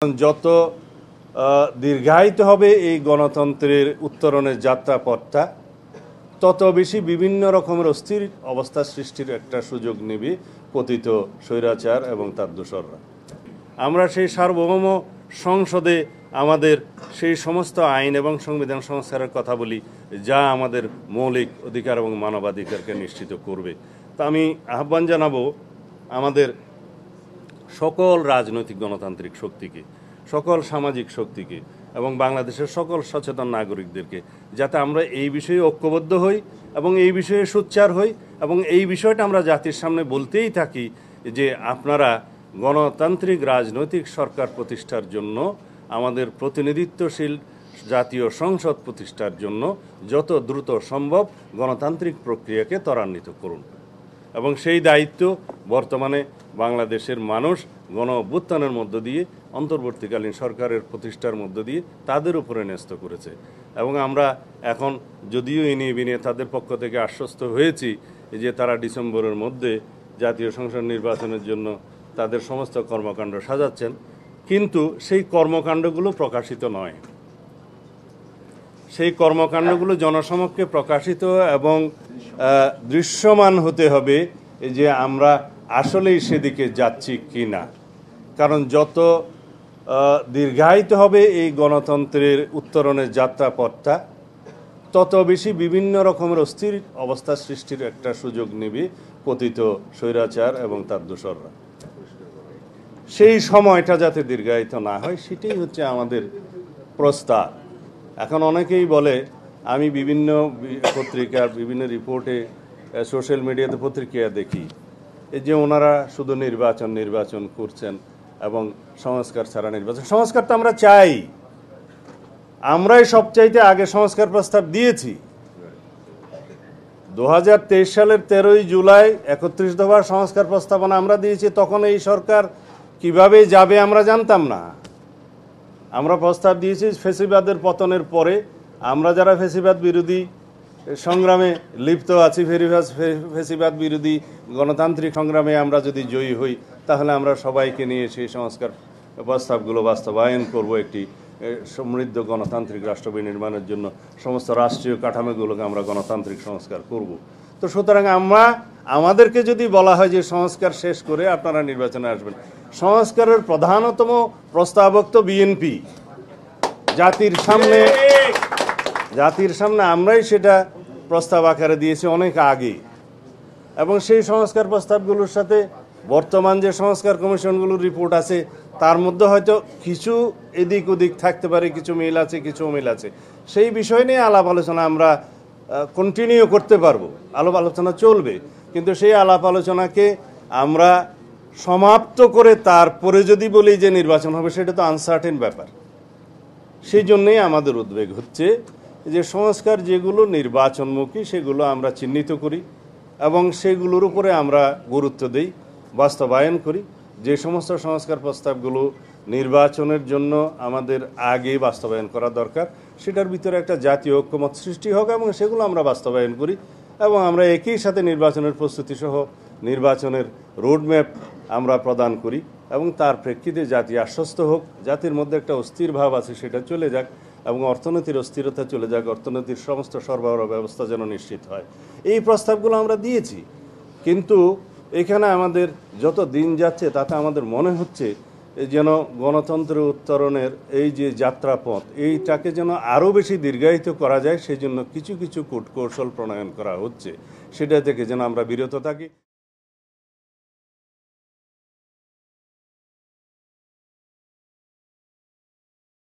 যত দীর্ঘায়িত হবে এই গণতন্ত্রের উত্তরণের যাত্রাপথটা, তত বেশি বিভিন্ন রকমের অস্থির অবস্থা সৃষ্টির একটা সুযোগ নেবে পতিত স্বৈরাচার এবং তার দোসররা। আমরা সেই সার্বভৌম সংসদে আমাদের সেই সমস্ত আইন এবং সংবিধান সংস্কারের কথা বলি, যা আমাদের মৌলিক অধিকার এবং মানবাধিকারকে নিশ্চিত করবে। তা আমি আহ্বান জানাবো আমাদের সকল রাজনৈতিক গণতান্ত্রিক শক্তিকে, সকল সামাজিক শক্তিকে এবং বাংলাদেশের সকল সচেতন নাগরিকদেরকে, যাতে আমরা এই বিষয়ে ঐক্যবদ্ধ হই এবং এই বিষয়ে সোচ্চার হই এবং এই বিষয়টা আমরা জাতির সামনে বলতেই থাকি যে আপনারা গণতান্ত্রিক রাজনৈতিক সরকার প্রতিষ্ঠার জন্য, আমাদের প্রতিনিধিত্বশীল জাতীয় সংসদ প্রতিষ্ঠার জন্য যত দ্রুত সম্ভব গণতান্ত্রিক প্রক্রিয়াকে ত্বরান্বিত করুন। এবং সেই দায়িত্ব বর্তমানে বাংলাদেশের মানুষ গণ অভ্যুত্থানের মধ্য দিয়ে, অন্তর্বর্তীকালীন সরকারের প্রতিষ্ঠার মধ্য দিয়ে তাদের উপরে ন্যস্ত করেছে। এবং আমরা এখন যদিও ইনিয়ে বিনিয়ে তাদের পক্ষ থেকে আশ্বস্ত হয়েছি যে তারা ডিসেম্বরের মধ্যে জাতীয় সংসদ নির্বাচনের জন্য তাদের সমস্ত কর্মকাণ্ড সাজাচ্ছেন, কিন্তু সেই কর্মকাণ্ডগুলো প্রকাশিত নয়। সেই কর্মকাণ্ডগুলো জনসমক্ষে প্রকাশিত এবং দৃশ্যমান হতে হবে যে আমরা আসলেই সেদিকে যাচ্ছি কি না। কারণ যত দীর্ঘায়িত হবে এই গণতন্ত্রের উত্তরণের যাত্রাপথটা, তত বেশি বিভিন্ন রকমের অস্থির অবস্থা সৃষ্টির একটা সুযোগ নেবে পতিত স্বৈরাচার এবং তার দোসররা। সেই সময়টা যাতে দীর্ঘায়িত না হয়, সেটাই হচ্ছে আমাদের প্রস্তাব। এখন অনেকেই বলে, আমি বিভিন্ন পত্রিকার বিভিন্ন রিপোর্টে, সোশ্যাল মিডিয়াতে পত্রিকা দেখি যে ওনারা শুধু নির্বাচন করছেন এবং সংস্কার ছাড়া নির্বাচন। সংস্কার তো আমরা চাই, আমরাই সবচাইতে আগে সংস্কার প্রস্তাব দিয়েছি। 2023 সালের 13ই জুলাই 31 দফার সংস্কার প্রস্তাবনা আমরা দিয়েছি। তখন এই সরকার কিভাবে যাবে আমরা জানতাম না। আমরা প্রস্তাব দিয়েছি ফ্যাসিবাদের পতনের পরে আমরা যারা ফ্যাসিবাদ বিরোধী সংগ্রামে লিপ্ত আছি, ফ্যাসিবাদ বিরোধী গণতান্ত্রিক সংগ্রামে আমরা যদি জয়ী হই, তাহলে আমরা সবাইকে নিয়ে সেই সংস্কার প্রস্তাবগুলো বাস্তবায়ন করব। একটি সমৃদ্ধ গণতান্ত্রিক রাষ্ট্র বিনির্মাণের জন্য সমস্ত রাষ্ট্রীয় কাঠামোগুলোকে আমরা গণতান্ত্রিক সংস্কার করব। তো সুতরাং আমাদেরকে যদি বলা হয় যে সংস্কার শেষ করে আপনারা নির্বাচনে আসবেন, সংস্কারের প্রধানতম প্রস্তাবক তো বিএনপি। জাতির সামনে আমরাই সেটা প্রস্তাব আকারে দিয়েছি অনেক আগে। এবং সেই সংস্কার প্রস্তাবগুলোর সাথে বর্তমান যে সংস্কার কমিশনগুলোর রিপোর্ট আছে, তার মধ্যে হয়তো কিছু এদিক ওদিক থাকতে পারে, কিছু মিল আছে, কিছু অমিল আছে। সেই বিষয় নিয়ে আলাপ আলোচনা আমরা কন্টিনিউ করতে পারবো, আলোচনা চলবে। কিন্তু সেই আলাপ আলোচনাকে আমরা সমাপ্ত করে তারপরে যদি বলি যে নির্বাচন হবে, সেটা তো আনসার্টেন ব্যাপার। সেই জন্যেই আমাদের উদ্বেগ হচ্ছে যে সংস্কার যেগুলো নির্বাচনমুখী সেগুলো আমরা চিহ্নিত করি এবং সেগুলোর উপরে আমরা গুরুত্ব দিই, বাস্তবায়ন করি। যে সমস্ত সংস্কার প্রস্তাবগুলো নির্বাচনের জন্য আমাদের আগে বাস্তবায়ন করা দরকার, সেটার ভিতরে একটা জাতীয় ঐক্যমত সৃষ্টি হোক এবং সেগুলো আমরা বাস্তবায়ন করি। এবং আমরা একই সাথে নির্বাচনের প্রস্তুতি সহ নির্বাচনের রোডম্যাপ আমরা প্রদান করি এবং তার প্রেক্ষিতে জাতি আশ্বস্ত হোক, জাতির মধ্যে একটা অস্থির ভাব আছে সেটা চলে যাক এবং অর্থনীতির অস্থিরতা চলে যাক, অর্থনীতির সমস্ত সরবরাহ ব্যবস্থা যেন নিশ্চিত হয়। এই প্রস্তাবগুলো আমরা দিয়েছি। কিন্তু এখানে আমাদের যত দিন যাচ্ছে তাতে আমাদের মনে হচ্ছে যেন গণতন্ত্রের উত্তরণের এই যে যাত্রাপথ, এইটাকে যেন আরও বেশি দীর্ঘায়িত করা যায়, সেই জন্য কিছু কূটকৌশল প্রণয়ন করা হচ্ছে। সেটা থেকে যেন আমরা বিরত থাকি।